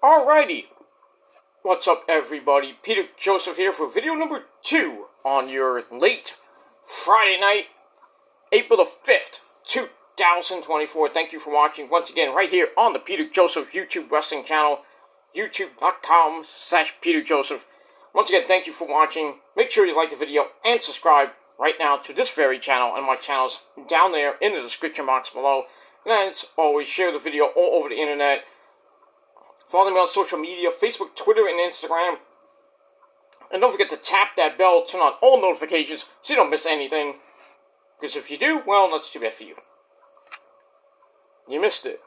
Alrighty, what's up everybody? Peter Joseph here for video number 2 on your late Friday night, April the 5th, 2024. Thank you for watching once again right here on the Peter Joseph YouTube wrestling channel, youtube.com/Peter Joseph. Once again, thank you for watching. Make sure you like the video and subscribe right now to this very channel and my channels down there in the description box below. And as always, share the video all over the internet. Follow me on social media, Facebook, Twitter, and Instagram. And don't forget to tap that bell, turn on all notifications so you don't miss anything. Because if you do, well, that's too bad for you. You missed it.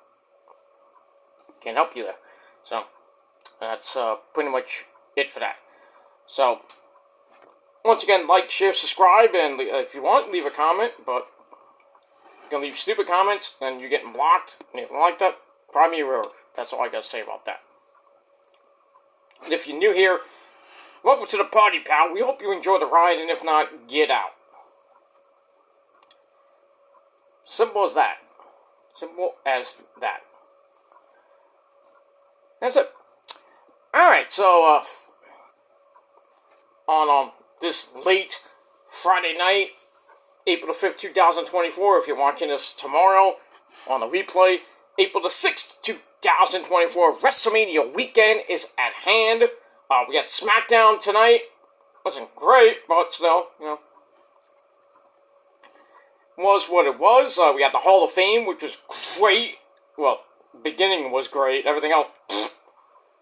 Can't help you there. So, that's pretty much it for that. So, once again, like, share, subscribe, and if you want, leave a comment. But you're going to leave stupid comments, then you're getting blocked. And if you don't like that, find me a road. That's all I got to say about that. And if you're new here, welcome to the party, pal. We hope you enjoy the ride, and if not, get out. Simple as that. Simple as that. That's it. Alright, so, on this late Friday night, April the 5th, 2024, if you're watching this tomorrow on the replay, April the 6th, 2024, WrestleMania weekend is at hand. We got SmackDown tonight. Wasn't great, but still, you know, was what it was. We got the Hall of Fame, which was great. Well, beginning was great. Everything else,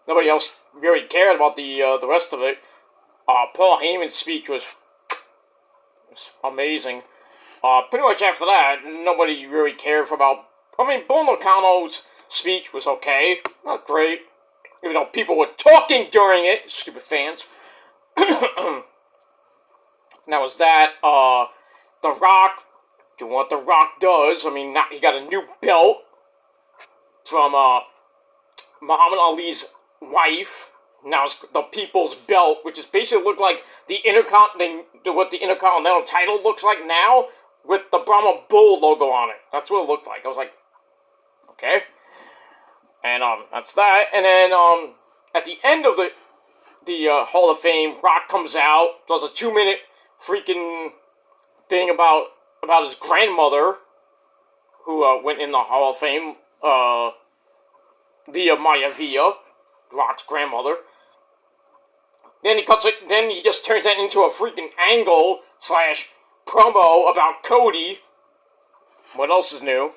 nobody else really cared about the rest of it. Paul Heyman's speech was amazing. Pretty much after that, nobody really cared about. I mean, Bull Nakano's speech was okay. Not great. Even though people were talking during it. Stupid fans. And that was that. The Rock, doing what The Rock does. I mean, now he got a new belt from Muhammad Ali's wife. Now it's the People's Belt, which is basically look like the what the Intercontinental title looks like now, with the Brahma Bull logo on it. That's what it looked like. I was like, okay. And, that's that. And then, at the end of the Hall of Fame, Rock comes out, does a 2-minute freaking thing about his grandmother, who, went in the Hall of Fame, Via Maya Villa, Rock's grandmother. Then he just turns that into a freaking angle / promo about Cody. What else is new?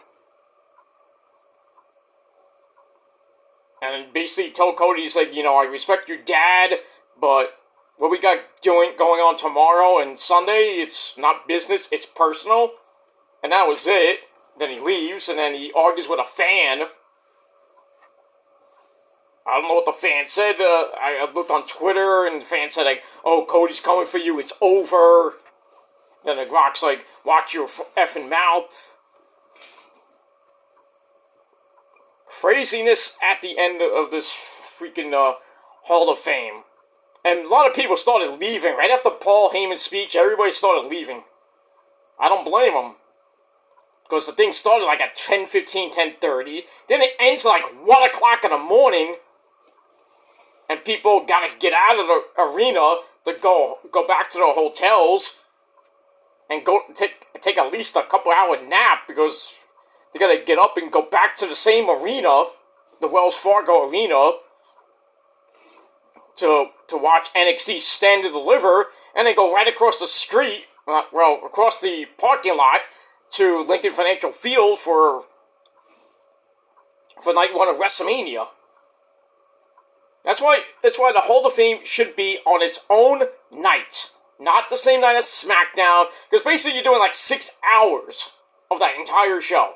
And basically told Cody, he's like, you know, I respect your dad, but what we got going on tomorrow and Sunday, it's not business, it's personal. And that was it. Then he leaves, and then he argues with a fan. I don't know what the fan said. I looked on Twitter, and the fan said, like, oh, Cody's coming for you, it's over. Then the Rock's like, watch your effing mouth. Craziness at the end of this freaking Hall of Fame. And a lot of people started leaving. Right after Paul Heyman's speech, everybody started leaving. I don't blame them. Because the thing started like at 10:15, 10:30. Then it ends like 1 o'clock in the morning. And people gotta get out of the arena to go back to their hotels. And go take at least a couple hour nap, because they gotta get up and go back to the same arena, the Wells Fargo Arena, to watch NXT Stand and Deliver, and they go right across the street, across the parking lot, to Lincoln Financial Field for night 1 of WrestleMania. That's why the Hall of Fame should be on its own night, not the same night as SmackDown, because basically you're doing like 6 hours of that entire show.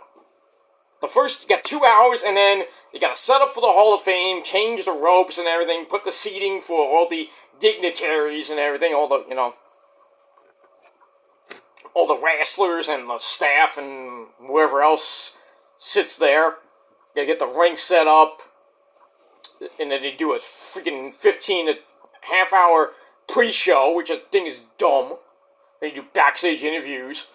The first, you got 2 hours, and then you got to set up for the Hall of Fame, change the ropes and everything, put the seating for all the dignitaries and everything, all the, you know, all the wrestlers and the staff and whoever else sits there. You got to get the ring set up, and then they do a freaking 15 to half-hour pre-show, which I think is dumb. They do backstage interviews.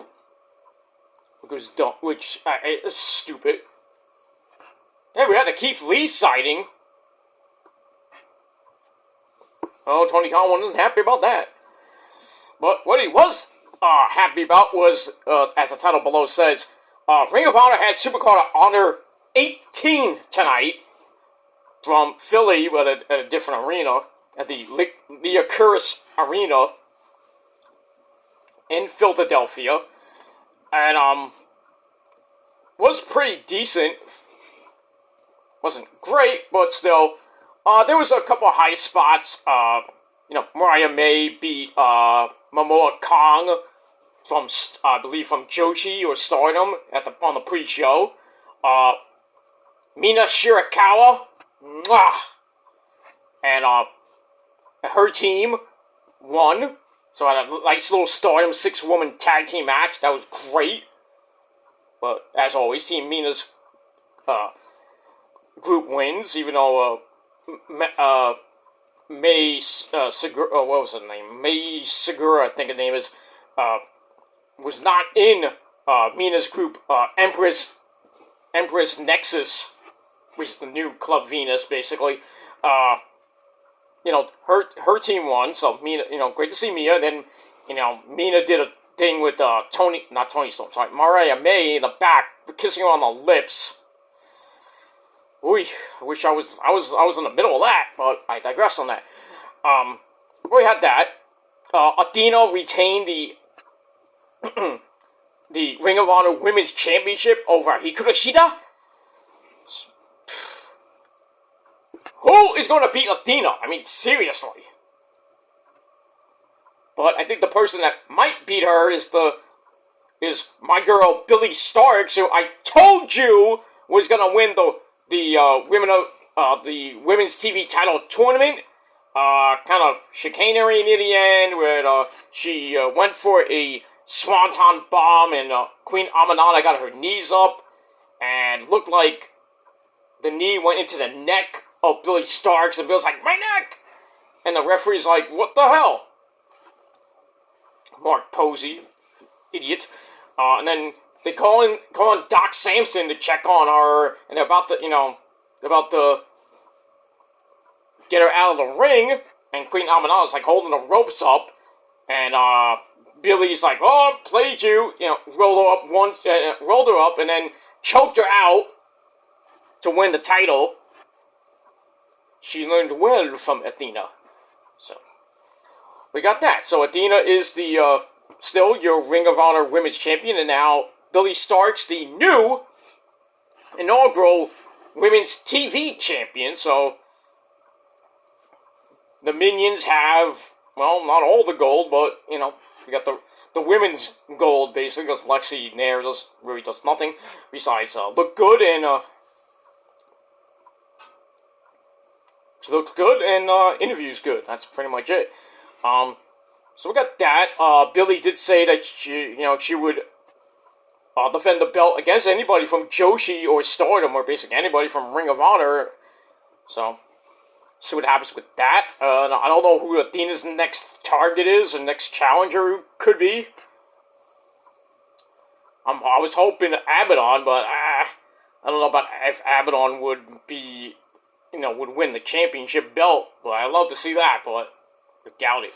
Which is stupid. Yeah, we had the Keith Lee sighting. Oh, Tony Khan wasn't happy about that. But what he was happy about was, as the title below says, Ring of Honor had SuperCard of Honor 18 tonight from Philly, but at a different arena, at the Liacouras Arena in Philadelphia. And, was pretty decent. Wasn't great, but still. There was a couple of high spots. Mariah May beat Momoa Kong from, I believe, from Joshi or Stardom on the pre-show. Mina Shirakawa, and her team won. So I had a nice little Stardom 6-woman tag team match. That was great. But as always, Team Mina's group wins, even though May Segura, what was her name? May Segura, I think her name is, was not in Mina's group, Empress Nexus, which is the new Club Venus, basically. Her team won, so Mina, great to see Mia. Then, Mina did a thing with Mariah May in the back, kissing her on the lips. Ooh, I wish I was in the middle of that, but I digress on that. We had that. Athena retained the the Ring of Honor Women's Championship over Hikaru Shida. Who is going to beat Athena? I mean, seriously. But I think the person that might beat her is my girl Billie Starkz, who I told you was going to win the women's TV title tournament. Kind of chicanery near the end, where she went for a swanton bomb, and Queen Aminata got her knees up, and looked like the knee went into the neck of Billie Starkz, and Bill's like, my neck! And the referee's like, what the hell? Mark Posey, idiot. And then they call in Doc Samson to check on her, and they're about to get her out of the ring, and Queen Aminata's like holding the ropes up, and Billy's like, oh, played you, rolled her up, and then choked her out to win the title. She learned well from Athena. So, we got that. So Athena is the, still your Ring of Honor Women's Champion, and now Billie Starkz, the new inaugural Women's TV Champion. So, the Minions have, well, not all the gold, but, we got the women's gold, basically, because Lexi Nair really does nothing besides look good, and she looks good, and interviews good. That's pretty much it. So we got that. Billie did say that she would defend the belt against anybody from Joshi or Stardom, or basically anybody from Ring of Honor. So, see what happens with that. I don't know who Athena's next target is, or next challenger could be. I was hoping Abaddon, but I don't know about if Abaddon would be, would win the championship belt. But I'd love to see that, but I doubt it.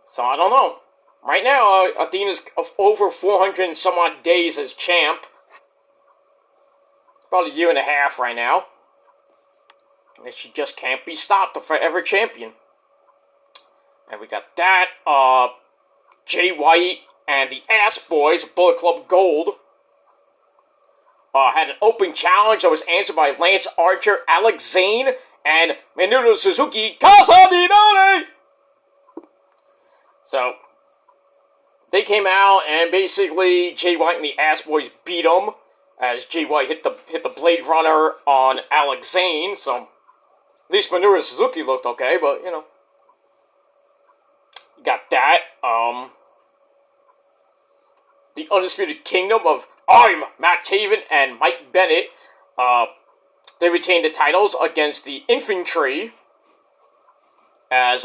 So I don't know. Right now, Athena's over 400 and some odd days as champ. About a year and a half right now. And she just can't be stopped, the forever champion. And we got that. Jay White and the Ass Boys, Bullet Club Gold, had an open challenge that was answered by Lance Archer, Alex Zane, and Minoru Suzuki Casadinone. So, they came out, and basically Jay White and the Ass Boys beat them, as Jay White hit the Blade Runner on Alex Zane. So, at least Minoru Suzuki looked okay, but, you got that. The Undisputed Kingdom of I'm Matt Taven and Mike Bennett. They retained the titles against the Infantry, as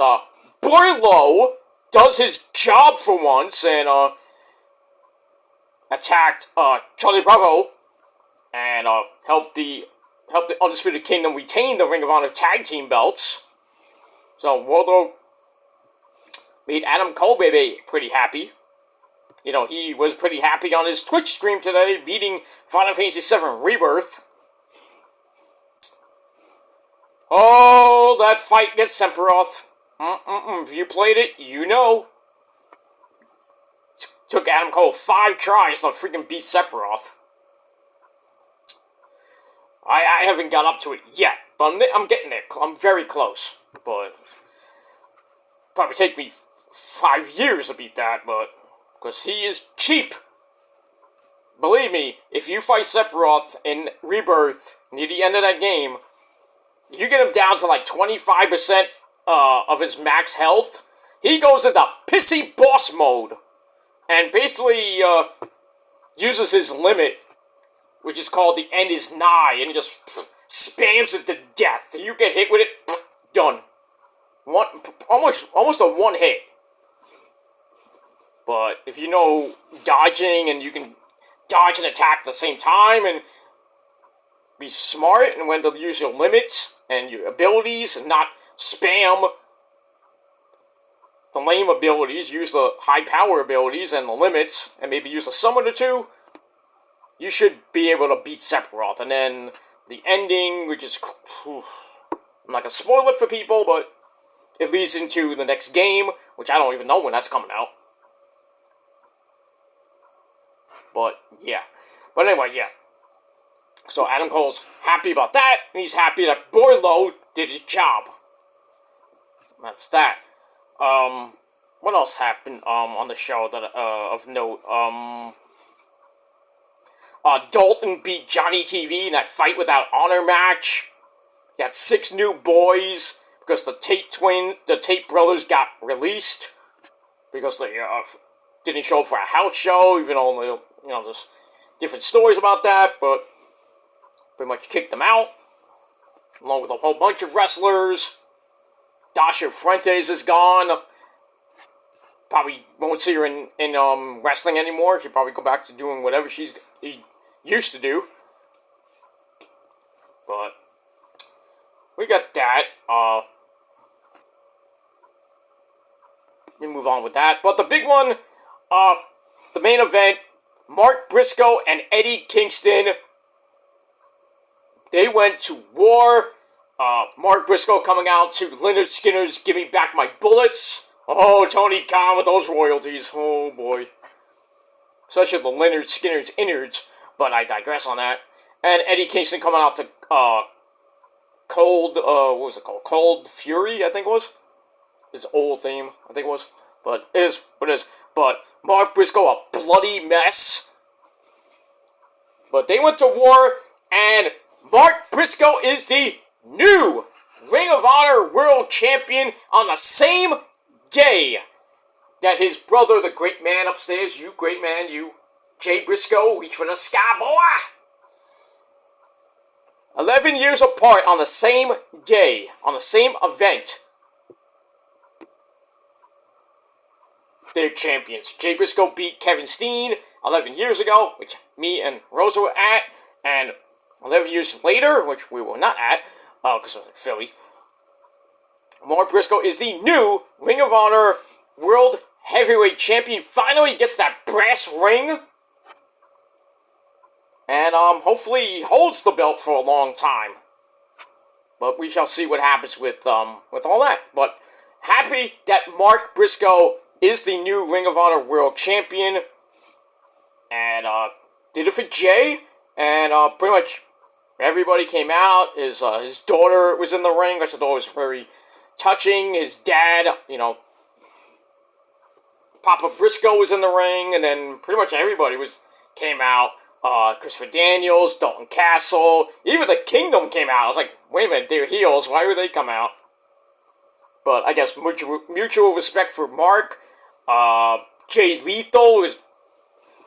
Boylo does his job for once, and attacked Charlie Bravo, and helped the Undisputed Kingdom retain the Ring of Honor tag team belts. So Wardlow made Adam Cole baby pretty happy. You know, he was pretty happy on his Twitch stream today, beating Final Fantasy VII Rebirth. Oh, that fight against Sephiroth. If you played it, you know. Took Adam Cole 5 tries to freaking beat Sephiroth. I haven't got up to it yet, but I'm getting there. I'm very close, but probably take me 5 years to beat that, but because he is cheap. Believe me, if you fight Sephiroth in Rebirth near the end of that game, if you get him down to like 25% of his max health, he goes into pissy boss mode and basically uses his limit, which is called the end is nigh, and he just spams it to death. You get hit with it, done. Almost a one hit. But if you know dodging and you can dodge and attack at the same time and be smart and when to use your limits and your abilities and not spam the lame abilities, use the high power abilities and the limits, and maybe use a summon or two, you should be able to beat Sephiroth. And then the ending, which is, I'm not going to spoil it for people, but it leads into the next game, which I don't even know when that's coming out. But, yeah. But anyway, yeah. So Adam Cole's happy about that, and he's happy that Wardlow did his job. That's that. What else happened, on the show that, of note? Dalton beat Johnny TV in that Fight Without Honor match. He had 6 new boys, because the Tate brothers got released, because they, didn't show up for a house show, even though, you know, there's different stories about that, but pretty much kicked them out, along with a whole bunch of wrestlers. Dasha Fuentes is gone. Probably won't see her in wrestling anymore. She'll probably go back to doing whatever she used to do. But we got that. We move on with that. But the big one, the main event, Mark Briscoe and Eddie Kingston, they went to war. Mark Briscoe coming out to Leonard Skinner's Give Me Back My Bullets. Oh, Tony Khan with those royalties. Oh, boy. Especially the Leonard Skinner's innards. But I digress on that. And Eddie Kingston coming out to Cold, what was it called? Cold Fury, I think it was. His old theme, I think it was. But it is what it is. But Mark Briscoe, a bloody mess. But they went to war, and Mark Briscoe is the new Ring of Honor World Champion on the same day that his brother, the great man upstairs, you great man, you, Jay Briscoe, reach for the sky, boy! 11 years apart on the same day, on the same event. They're champions. Jay Briscoe beat Kevin Steen 11 years ago, which me and Rosa were at, and 11 years later, which we were not at, because we're in Philly, Mark Briscoe is the new Ring of Honor World Heavyweight Champion. Finally gets that brass ring. And hopefully he holds the belt for a long time. But we shall see what happens with all that. But happy that Mark Briscoe is the new Ring of Honor World Champion. And did it for Jay. And pretty much everybody came out. His daughter was in the ring, which I thought was very touching. His dad, you know, Papa Briscoe was in the ring, and then pretty much everybody came out. Christopher Daniels, Dalton Castle, even the Kingdom came out. I was like, wait a minute, they're heels. Why would they come out? But I guess mutual respect for Mark. Jay Lethal is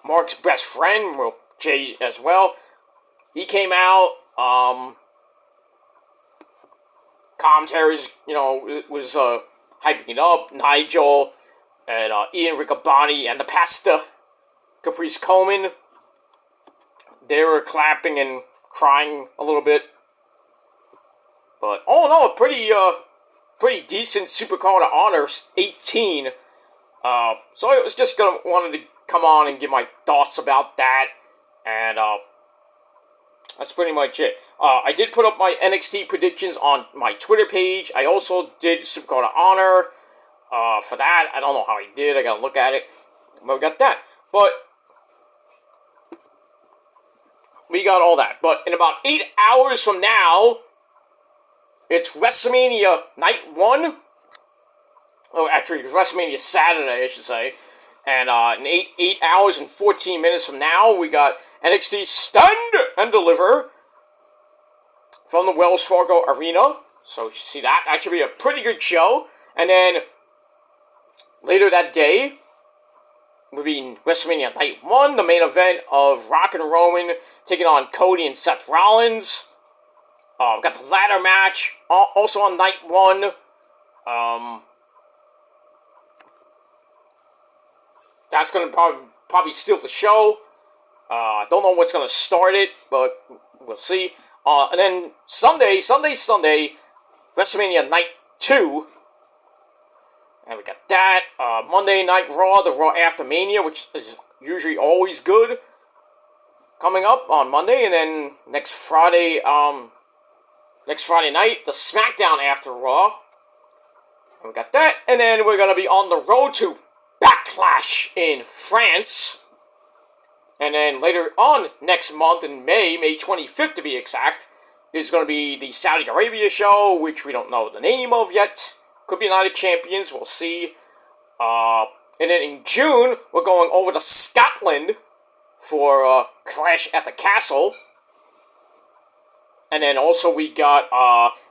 Mark's best friend. Well, Jay as well. He came out. Commentaries, you know, was hyping it up. Nigel and Ian Riccaboni and the Pasta, Caprice Coleman, they were clapping and crying a little bit. But all in all, a pretty pretty decent SuperCard of Honor 18. So I was just wanted to come on and give my thoughts about that, and that's pretty much it. I did put up my NXT predictions on my Twitter page. I also did SuperCard of Honor. For that, I don't know how I did. I gotta look at it. But we got that. But we got all that. But in about 8 hours from now, it's WrestleMania Night 1. Oh, actually, it's WrestleMania Saturday, I should say. And in 8 hours and 14 minutes from now, we got NXT Stand and Deliver from the Wells Fargo Arena. So you should see that. That should be a pretty good show. And then later that day will be WrestleMania Night 1, the main event of Rock and Roman taking on Cody and Seth Rollins. We got the ladder match also on Night 1. That's going to probably steal the show. I don't know what's going to start it, but we'll see. And then Sunday, WrestleMania Night 2. And we got that. Monday Night Raw, the Raw After Mania, which is usually always good, coming up on Monday. And then next Friday night, the SmackDown After Raw. And we got that. And then we're going to be on the road to Backlash in France. And then later on next month in May 25th to be exact, is going to be the Saudi Arabia show, which we don't know the name of yet. Could be Night of Champions, we'll see. And then in June, we're going over to Scotland for Clash at the Castle. And then also we got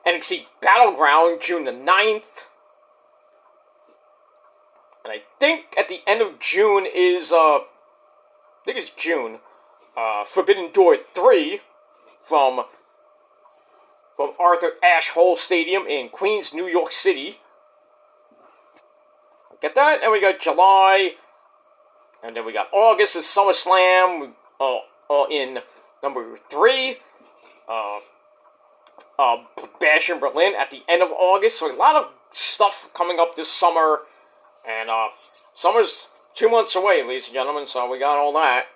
NXT Battleground, June the 9th. And I think at the end of June is, Forbidden Door 3 from Arthur Ashe Hall Stadium in Queens, New York City. Get that? And we got July. And then we got August is SummerSlam, all in number 3. Bash in Berlin at the end of August. So a lot of stuff coming up this summer. And summer's 2 months away, ladies and gentlemen, so we got all that.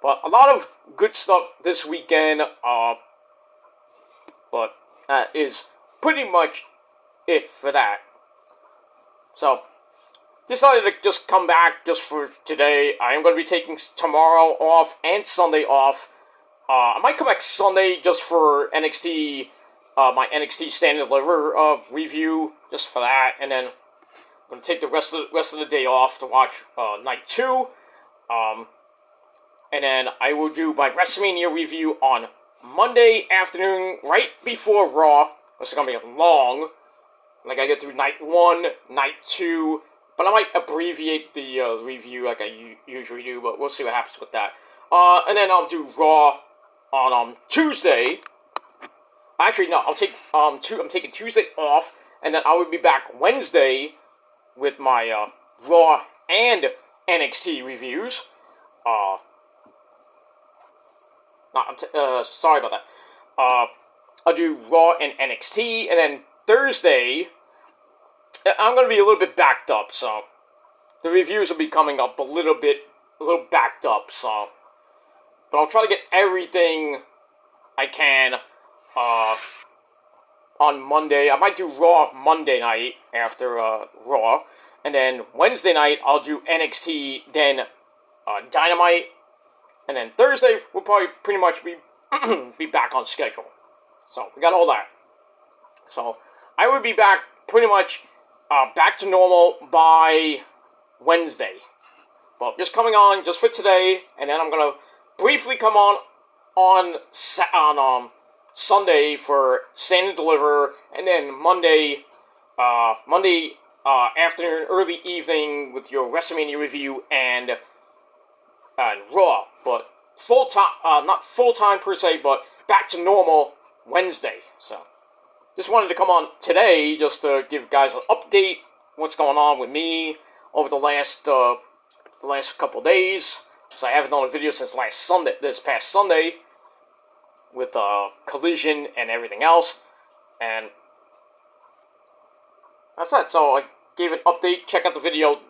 But a lot of good stuff this weekend. But that is pretty much it for that. So, decided to just come back just for today. I am going to be taking tomorrow off and Sunday off. I might come back Sunday just for NXT, my NXT Stand and Deliver review, just for that. And then I'm going to take the rest of the day off to watch Night 2. And then I will do my WrestleMania review on Monday afternoon, right before Raw. It's going to be long. Like, I get through Night 1, Night 2. But I might abbreviate the review like I usually do, but we'll see what happens with that. And then I'll do Raw on Tuesday. Actually, no, I'm taking Tuesday off, and then I will be back Wednesday with my Raw and NXT reviews. Sorry about that. I'll do Raw and NXT, and then Thursday, I'm going to be a little bit backed up, so the reviews will be coming up a little backed up, so. But I'll try to get everything I can on Monday. I might do Raw Monday night after Raw, and then Wednesday night I'll do NXT, then Dynamite, and then Thursday we'll probably pretty much be back on schedule. So we got all that. So I will be back pretty much back to normal by Wednesday. But just coming on just for today, and then I'm gonna briefly come on Sunday for Stand and Deliver, and then Monday afternoon, early evening with your WrestleMania review and Raw. But full time, not full time per se, but back to normal Wednesday. So just wanted to come on today just to give guys an update what's going on with me over the last couple days. So I haven't done a video since this past Sunday, with Collision and everything else. And that's that. So I gave an update. Check out the video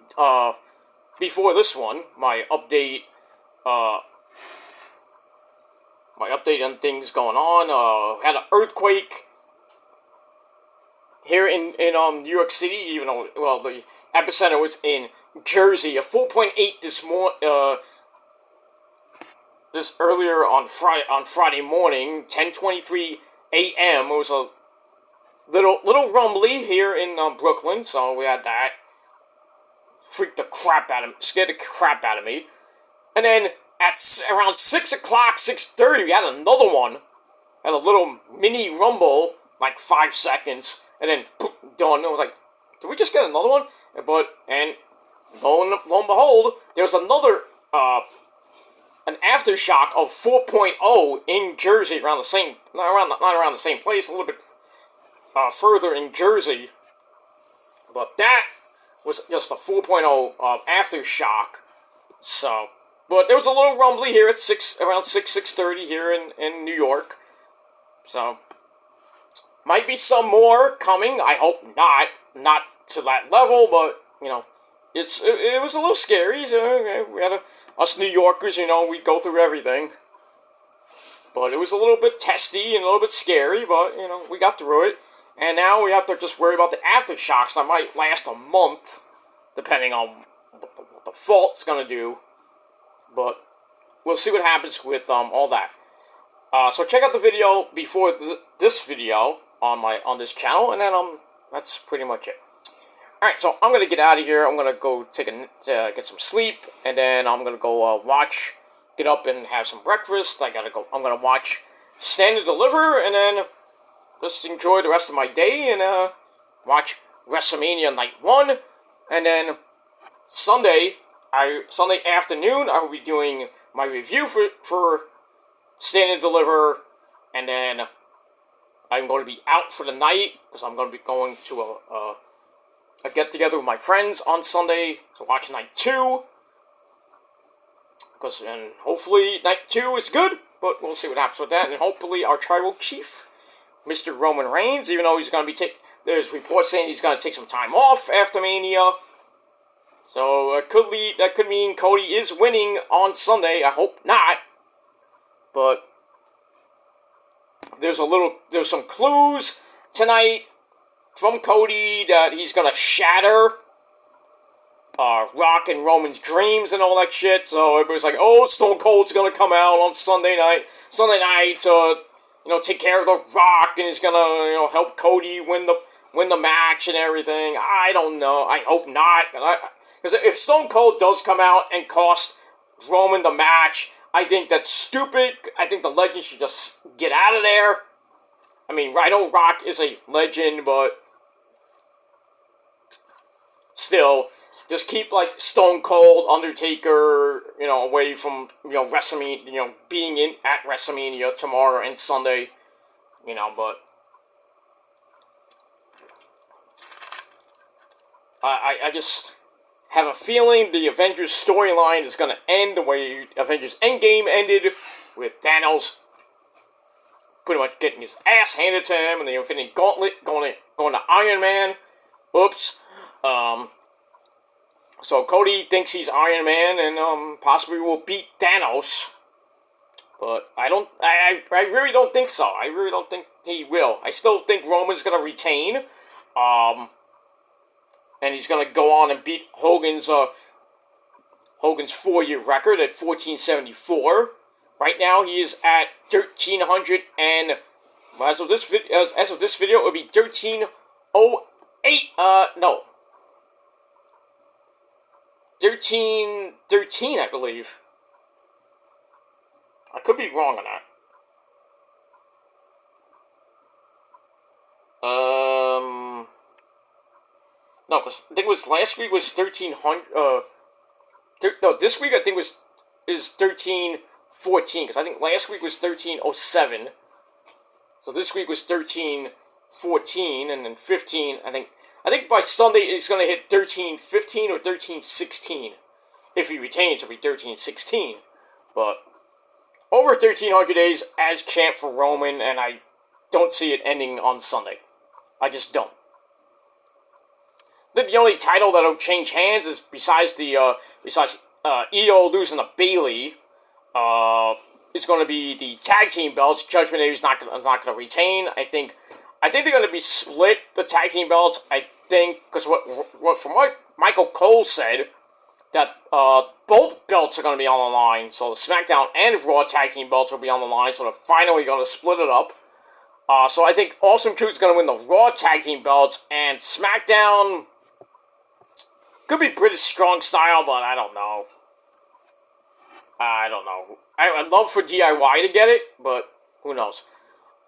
before this one. My update on things going on. Had an earthquake here in New York City, even though, well, the epicenter was in Jersey. A 4.8 this earlier on Friday morning, 10:23 a.m. It was a little rumbly here in Brooklyn, so we had that. Scared the crap out of me. And then at around 6 o'clock, 6:30, we had another one. Had a little mini rumble, like 5 seconds, and then poof, done. I was like, did we just get another one? And lo and behold, there was another an aftershock of 4.0 in Jersey, around the same, not around the same place, a little bit further in Jersey. But that was just a 4.0 aftershock. So, but there was a little rumbly here at around 6:30 here in New York. So, might be some more coming. I hope not to that level, but you know, it was a little scary. So, we had us New Yorkers, you know, we go through everything. But it was a little bit testy and a little bit scary, but you know, we got through it. And now we have to just worry about the aftershocks that might last a month, depending on what the fault's gonna do. But we'll see what happens with all that. So check out the video before this video on this channel, and then that's pretty much it. All right, so I'm gonna get out of here. I'm gonna go get some sleep, and then I'm gonna go get up and have some breakfast. I'm gonna watch Stand and Deliver, and then just enjoy the rest of my day and watch WrestleMania Night 1. And then Sunday afternoon, I will be doing my review for Stand and Deliver. And then I'm going to be out for the night because I'm going to be going to a get-together with my friends on Sunday to watch Night 2. And hopefully Night 2 is good, but we'll see what happens with that. And hopefully our tribal chief, Mr. Roman Reigns, even though he's going to be there's reports saying he's going to take some time off after Mania. So that could mean Cody is winning on Sunday. I hope not. But there's some clues tonight from Cody that he's going to shatter Rock and Roman's dreams and all that shit. So everybody's like, oh, Stone Cold's going to come out on Sunday night take care of the Rock, and he's gonna, help Cody win the match and everything. I don't know. I hope not. Because if Stone Cold does come out and cost Roman the match, I think that's stupid. I think the legend should just get out of there. I mean, I know Rock is a legend, but still, just keep Stone Cold, Undertaker, away from WrestleMania, being at WrestleMania tomorrow and Sunday, But I just have a feeling the Avengers storyline is going to end the way Avengers Endgame ended, with Thanos pretty much getting his ass handed to him, and the Infinity Gauntlet going to Iron Man. Oops. So Cody thinks he's Iron Man and possibly will beat Thanos. But I really don't think so. I really don't think he will. I still think Roman's going to retain. And he's going to go on and beat Hogan's 4-year record at 1474. Right now he is at 1300 and as of this video it would be 1308. No. 1313, I believe. I could be wrong on that. No, because I think it was last week was 1300. No, this week I think is 1314. Because I think last week was 1307. So this week was 1314, and then 15. I think by Sunday it's going to hit 1315 or 1316. If he retains, it'll be 1316. But over 1300 days as champ for Roman, and I don't see it ending on Sunday. I just don't. think the only title that'll change hands is besides Io losing to Bayley, is going to be the tag team belts. Judgment Day is not going to retain. I think they're going to be split, the tag team belts. I think because from what Michael Cole said, that both belts are going to be on the line. So the SmackDown and Raw tag team belts will be on the line. So they're finally going to split it up. So I think Awesome Truth is going to win the Raw tag team belts, and SmackDown could be British Strong Style, but I don't know. I'd love for DIY to get it, but who knows?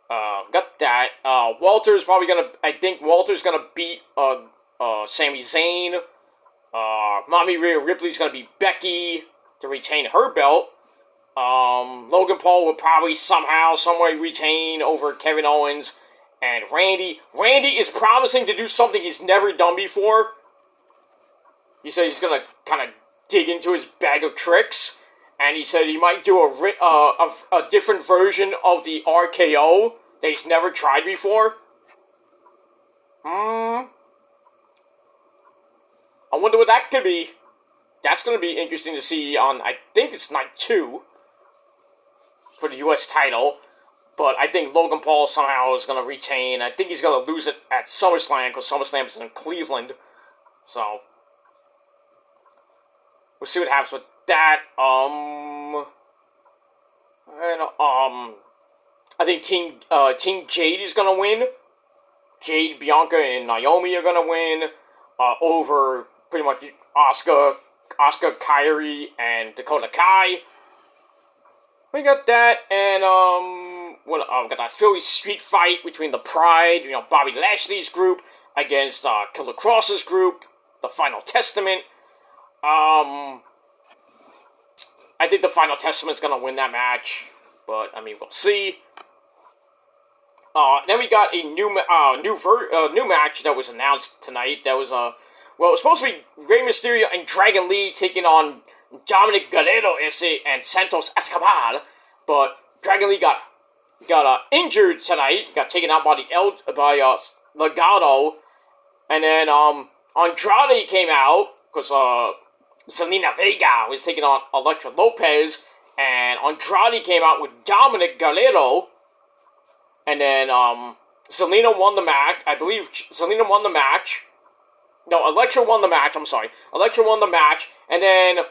Got that. Walter's probably gonna. I think Walter's gonna beat Sami Zayn. Mommy Rhea Ripley's gonna beat Becky to retain her belt. Logan Paul will probably somehow, someway retain over Kevin Owens and Randy. Randy is promising to do something he's never done before. He said he's gonna kind of dig into his bag of tricks, and he said he might do a different version of the RKO that he's never tried before. I wonder what that could be. That's gonna be interesting to see on, I think it's night 2 for the U.S. title, but I think Logan Paul somehow is going to retain. I think he's going to lose it at SummerSlam, because SummerSlam is in Cleveland, so we'll see what happens with that. I think Team Jade is going to win. Jade, Bianca, and Naomi are going to win over pretty much Asuka, Kairi, and Dakota Kai. We got that, and we got that Philly street fight between the Pride, Bobby Lashley's group against Killer Cross's group, the Final Testament. I think the Final Testament's gonna win that match, but I mean we'll see. Then we got a new match that was announced tonight. That was it was supposed to be Rey Mysterio and Dragon Lee taking on Dominic Guerrero and Santos Escobar, but Dragon Lee got injured tonight, got taken out by Legado, and then Andrade came out because Zelina Vega was taking on Elektra Lopez, and Andrade came out with Dominic Guerrero, and then Zelina won the match. I believe Zelina won the match. No, Elektra won the match. I'm sorry, Elektra won the match, and then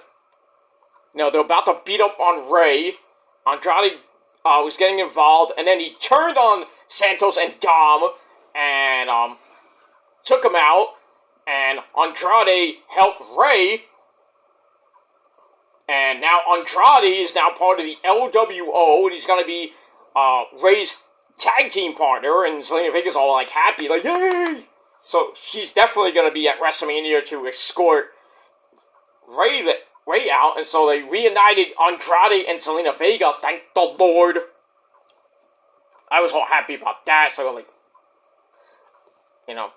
they're about to beat up on Rey. Andrade was getting involved, and then he turned on Santos and Dom, and took him out, and Andrade helped Rey, and now Andrade is now part of the LWO, and he's going to be Rey's tag team partner, and Zelina Vega's all like happy, like, yay! So she's definitely going to be at WrestleMania to escort Rey out, and so they reunited Andrade and Zelina Vega, thank the Lord. I was all happy about that, so like, they're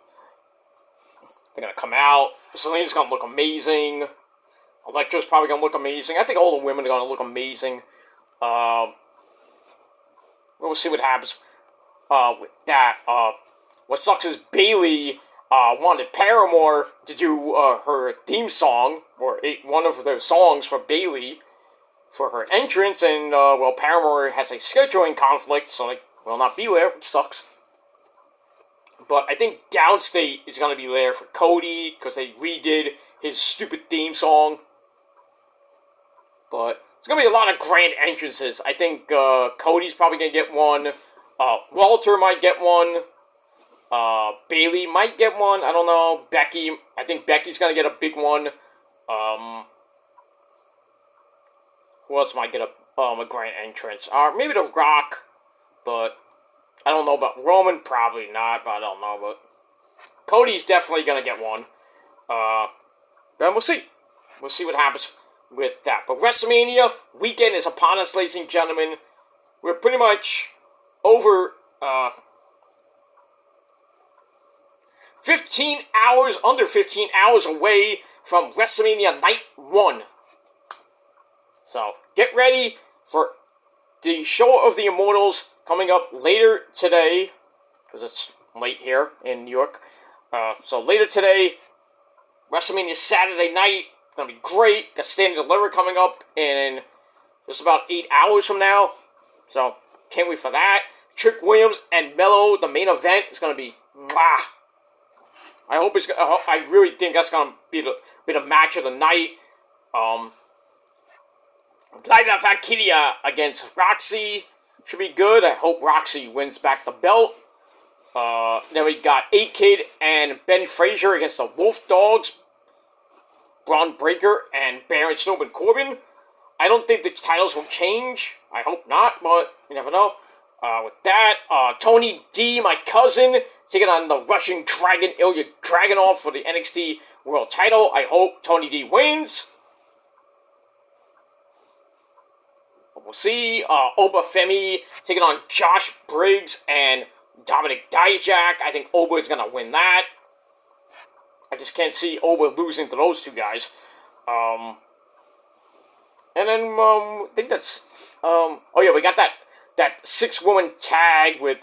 gonna come out, Zelina's gonna look amazing, Elektra's probably gonna look amazing, I think all the women are gonna look amazing. We'll see what happens with that. What sucks is Bayley wanted Paramore to do her theme song, or one of the songs for Bayley for her entrance, and Paramore has a scheduling conflict, so they will not be there, which sucks. But I think Downstate is going to be there for Cody, because they redid his stupid theme song. But it's going to be a lot of grand entrances. I think Cody's probably going to get one, Walter might get one, Bayley might get one, I don't know, Becky, I think Becky's gonna get a big one, who else might get a grand entrance, maybe The Rock, but I don't know about Roman, probably not, but I don't know, but Cody's definitely gonna get one, then we'll see what happens with that, but WrestleMania weekend is upon us, ladies and gentlemen. We're pretty much over, under 15 hours away from WrestleMania Night 1. So, get ready for the Show of the Immortals coming up later today, because it's late here in New York. So later today, WrestleMania Saturday night. Gonna be great. Got Stand and Deliver coming up in just about 8 hours from now. So, can't wait for that. Trick Williams and Mello, the main event, is gonna be mwah. I really think that's gonna be the match of the night. Lighting Fat Kitty against Roxy should be good. I hope Roxy wins back the belt. Then we got A-Kid and Ben Frazier against the Wolf Dogs, Braun Breaker and Baron Snowman Corbin. I don't think the titles will change. I hope not, but you never know. With that, Tony D, my cousin, taking on the Russian Dragon, Ilya Dragunov, for the NXT World title. I hope Tony D wins. But we'll see. Oba Femi taking on Josh Briggs and Dominic Dijak. I think Oba is going to win that. I just can't see Oba losing to those two guys. And then, I think that's, oh yeah, we got that 6-woman tag with,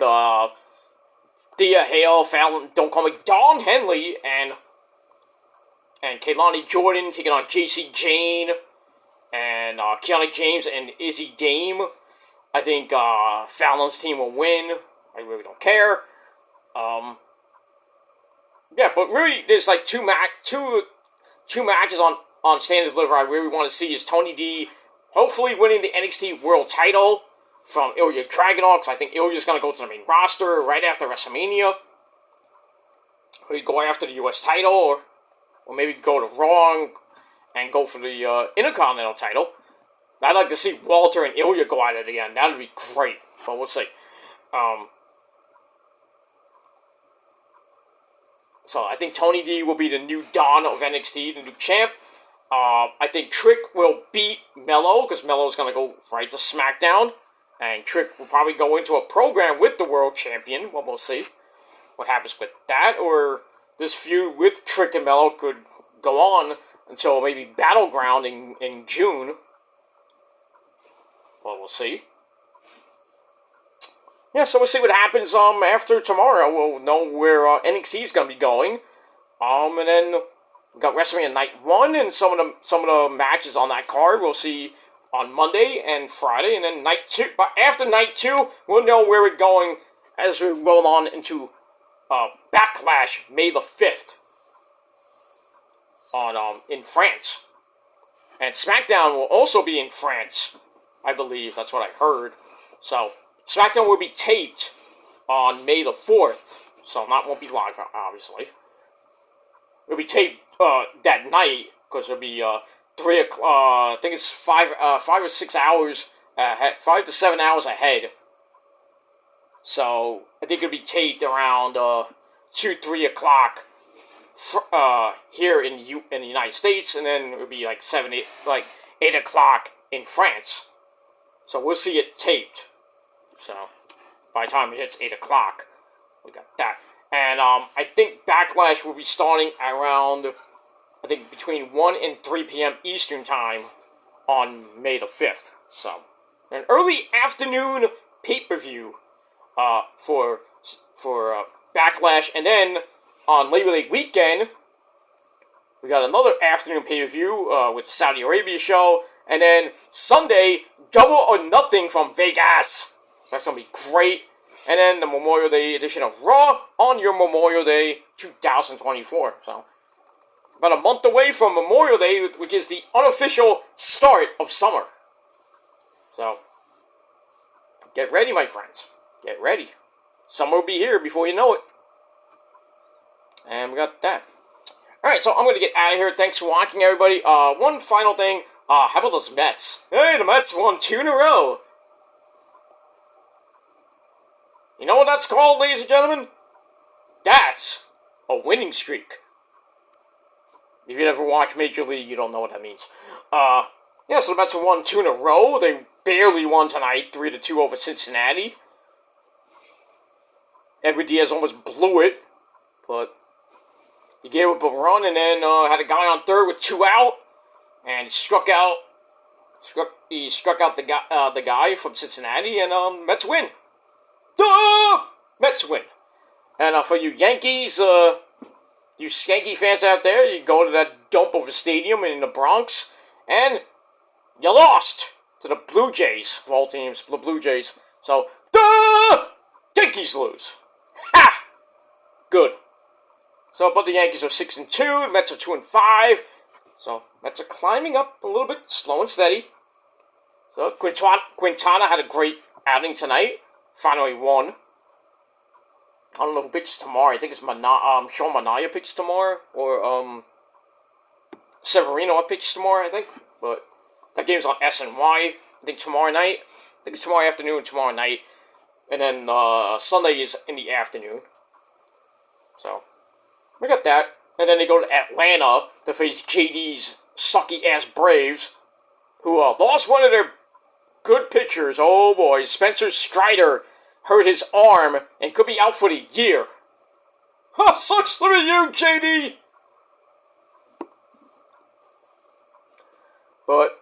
Thea Hale, Fallon, Don't Call Me Dawn Henley, and Kaylani Jordan taking on JC Jane, and, Kiana James and Izzy Dame. I think, Fallon's team will win. I really don't care. Yeah, but really, there's like two matches on Stand and Deliver I really want to see is Tony D hopefully winning the NXT World title from Ilya Dragunov, because I think Ilya's going to go to the main roster right after WrestleMania. Or he'd go after the US title, or maybe go to Raw and go for the Intercontinental title. I'd like to see Walter and Ilya go at it again. That would be great, but we'll see. So I think Tony D will be the new Don of NXT, the new champ. I think Trick will beat Mello, because Mello's going to go right to SmackDown. And Trick will probably go into a program with the World Champion. Well, we'll see what happens with that. Or this feud with Trick and Mello could go on until maybe Battleground in June. Well, we'll see. Yeah, so we'll see what happens after tomorrow. We'll know where NXT is going to be going. And then we got WrestleMania Night 1 and some of the matches on that card we'll see on Monday and Friday. And then Night 2. But after Night 2, we'll know where we're going as we roll on into Backlash May the 5th in France. And SmackDown will also be in France, I believe. That's what I heard. So SmackDown will be taped on May the 4th, so won't be live, obviously. It'll be taped that night, because it'll be 3 o'clock, I think it's 5 or 6 hours, 5 to 7 hours ahead. So I think it'll be taped around 2, 3 o'clock here in the United States, and then it'll be like 8 o'clock in France. So we'll see it taped. So, by the time it hits 8 o'clock, we got that. And, I think Backlash will be starting around, I think, between 1 and 3 p.m. Eastern Time on May the 5th. So, an early afternoon pay-per-view, for Backlash. And then, on Labor Day weekend, we got another afternoon pay-per-view, with the Saudi Arabia show. And then, Sunday, Double or Nothing from Vegas. So that's going to be great. And then the Memorial Day edition of Raw on your Memorial Day 2024. So, about a month away from Memorial Day, which is the unofficial start of summer. So, get ready, my friends. Get ready. Summer will be here before you know it. And we got that. Alright, so I'm going to get out of here. Thanks for watching, everybody. One final thing. How about those Mets? Hey, the Mets won 2 in a row. You know what that's called, ladies and gentlemen? That's a winning streak. If you never watched Major League, you don't know what that means. Yeah, so the Mets have won 2 in a row. They barely won tonight, 3-2 over Cincinnati. Edwin Diaz almost blew it, but he gave up a run and then had a guy on third with 2 out, and struck out the guy from Cincinnati, and Mets win. Duh! Mets win. And for you Yankees, you skanky fans out there, you go to that dump of a stadium in the Bronx, and you lost to the Blue Jays, of all teams, the Blue Jays. So, the Yankees lose. Ha! Good. So, but the Yankees are 6-2, the Mets are 2-5. So, Mets are climbing up a little bit, slow and steady. So, Quintana had a great outing tonight. Finally won. I don't know who pitches tomorrow. I think it's Sean Manaea pitches tomorrow, or Severino pitches tomorrow, I think. But that game's on SNY, I think tomorrow night. I think it's tomorrow afternoon, tomorrow night. And then Sunday is in the afternoon. So, we got that. And then they go to Atlanta to face JD's sucky-ass Braves, who lost one of their good pitchers. Oh boy, Spencer Strider hurt his arm and could be out for the year. Oh, sucks to be you, JD! But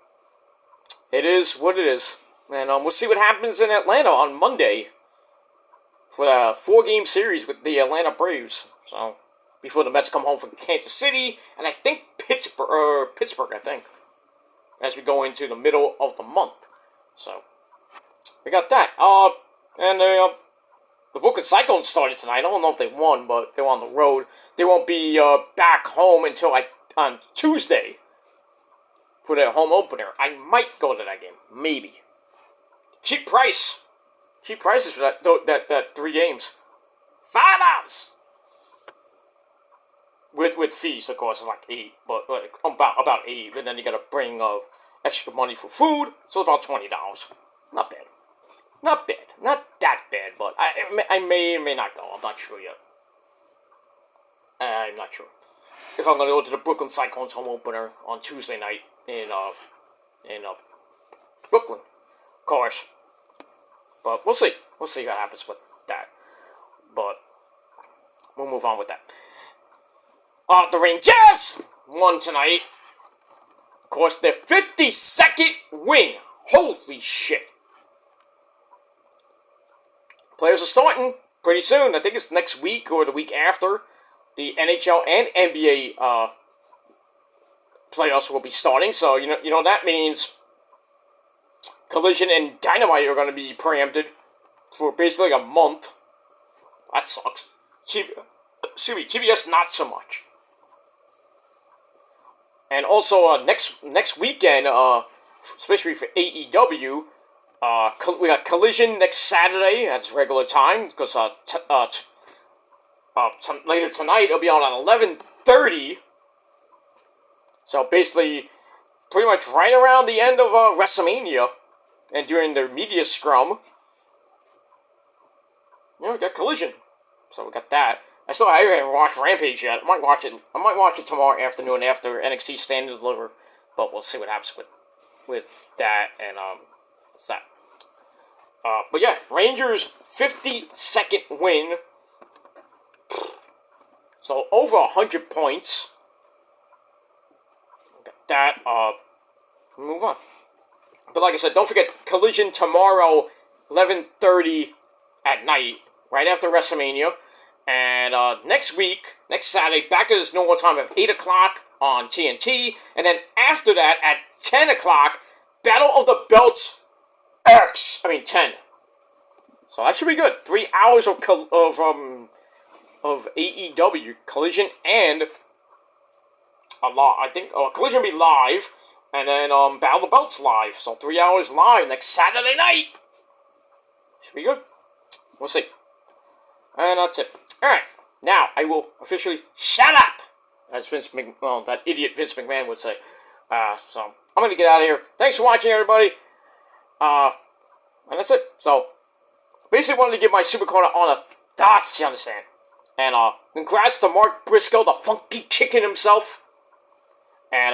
it is what it is. And we'll see what happens in Atlanta on Monday for a 4-game series with the Atlanta Braves. So, before the Mets come home from Kansas City, and I think Pittsburgh, I think, as we go into the middle of the month. So, we got that. And the Brooklyn Cyclones started tonight. I don't know if they won, but they were on the road. They won't be back home until on Tuesday for their home opener. I might go to that game, maybe. Cheap prices for that 3 games. $5 with fees, of course. It's like 8, but about 8. And then you gotta bring extra money for food, so it's about $20. Not bad. Not bad. Not that bad, but I may or may not go. I'm not sure yet. I'm not sure if I'm gonna go to the Brooklyn Cyclones home opener on Tuesday night in Brooklyn, of course. But we'll see. We'll see what happens with that. But we'll move on with that. The Rangers won tonight. Of course, their 52nd win. Holy shit. Players are starting pretty soon. I think it's next week or the week after. The NHL and NBA playoffs will be starting. So, you know that means Collision and Dynamite are going to be preempted for basically a month. That sucks. TBS not so much. And also next weekend, especially for AEW, we got Collision next Saturday at regular time because later tonight it'll be on at 11:30. So basically, pretty much right around the end of WrestleMania, and during their media scrum, we got Collision. So we got that. I haven't watched Rampage yet. I might watch it tomorrow afternoon after NXT Stand and Deliver. But we'll see what happens with that and what's that? But yeah, Rangers 52nd win. So over 100 points. Got that. Move on. But like I said, don't forget Collision tomorrow, 11:30 at night, right after WrestleMania. And next Saturday, back at its normal time of 8 o'clock on TNT. And then after that, at 10 o'clock, Battle of the Belts 10. So that should be good. 3 hours of AEW, Collision, and a lot. I think Collision will be live, and then Battle of the Belts live. So 3 hours live next Saturday night. Should be good. We'll see. And that's it. Alright, now I will officially shut up, as that idiot Vince McMahon would say. So, I'm going to get out of here. Thanks for watching, everybody. And that's it. So, basically wanted to give my SuperCard of Honor thoughts, you understand. And, congrats to Mark Briscoe, the funky chicken himself. And,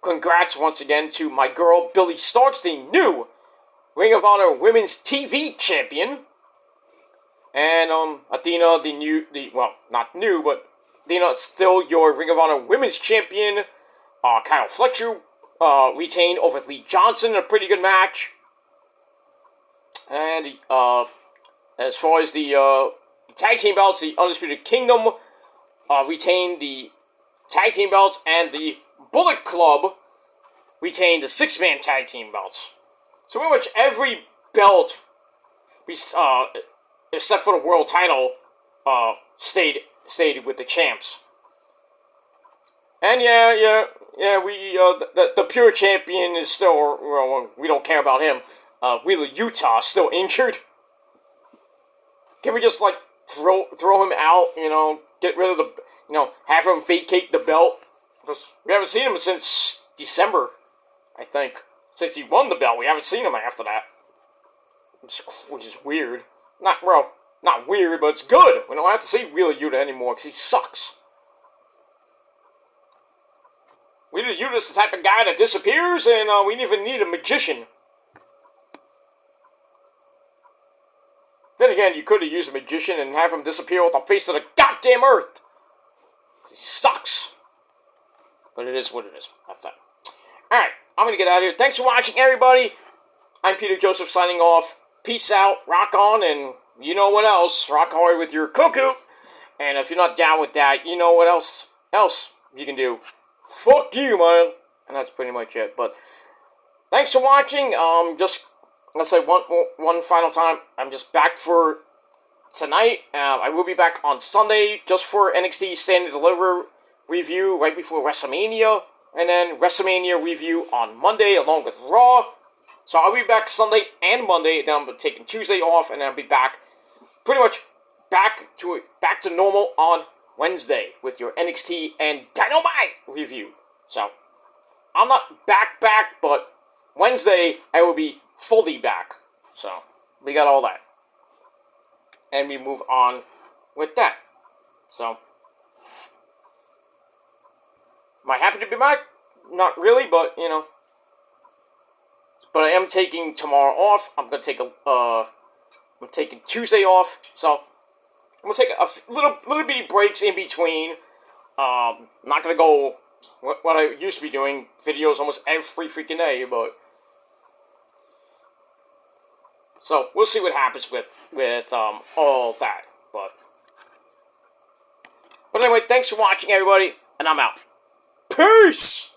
congrats once again to my girl, Billy Starks, the new Ring of Honor Women's TV Champion. And, Athena, not new, but Athena is still your Ring of Honor Women's Champion. Kyle Fletcher, retained over Lee Johnson in a pretty good match. And, as far as the tag team belts, the Undisputed Kingdom retained the tag team belts, and the Bullet Club retained the 6-man tag team belts. So pretty much every belt, except for the world title, stayed with the champs. And the pure champion is still, well, we don't care about him. Wheeler Utah is still injured. Can we just, like, throw him out, get rid of the, have him vacate the belt? Because we haven't seen him since December, I think. Since he won the belt, we haven't seen him after that. Which is weird. Not weird, but it's good. We don't have to see Wheeler Yuta anymore, because he sucks. Wheeler Yuta's the type of guy that disappears, and we don't even need a magician. Then again, you could have used a magician and have him disappear off the face of the goddamn earth. He sucks. But it is what it is. That's that. Alright, I'm going to get out of here. Thanks for watching, everybody. I'm Peter Joseph signing off. Peace out, rock on, and you know what else. Rock hard with your cuckoo. And if you're not down with that, you know what else you can do. Fuck you, man. And that's pretty much it. But thanks for watching. Just, let's say one final time. I'm just back for tonight. I will be back on Sunday just for NXT Stand and Deliver review right before WrestleMania. And then WrestleMania review on Monday along with Raw. So I'll be back Sunday and Monday. Then I'm taking Tuesday off, and then I'll be back pretty much back to normal on Wednesday with your NXT and Dynamite review. So I'm not back, but Wednesday I will be fully back. So we got all that, and we move on with that. So am I happy to be back? Not really, but But I am taking tomorrow off. I'm gonna take I'm taking Tuesday off. So I'm gonna take a little bitty breaks in between. Not gonna go what I used to be doing, videos almost every freaking day, but so we'll see what happens with all that. But anyway, thanks for watching, everybody, and I'm out. Peace!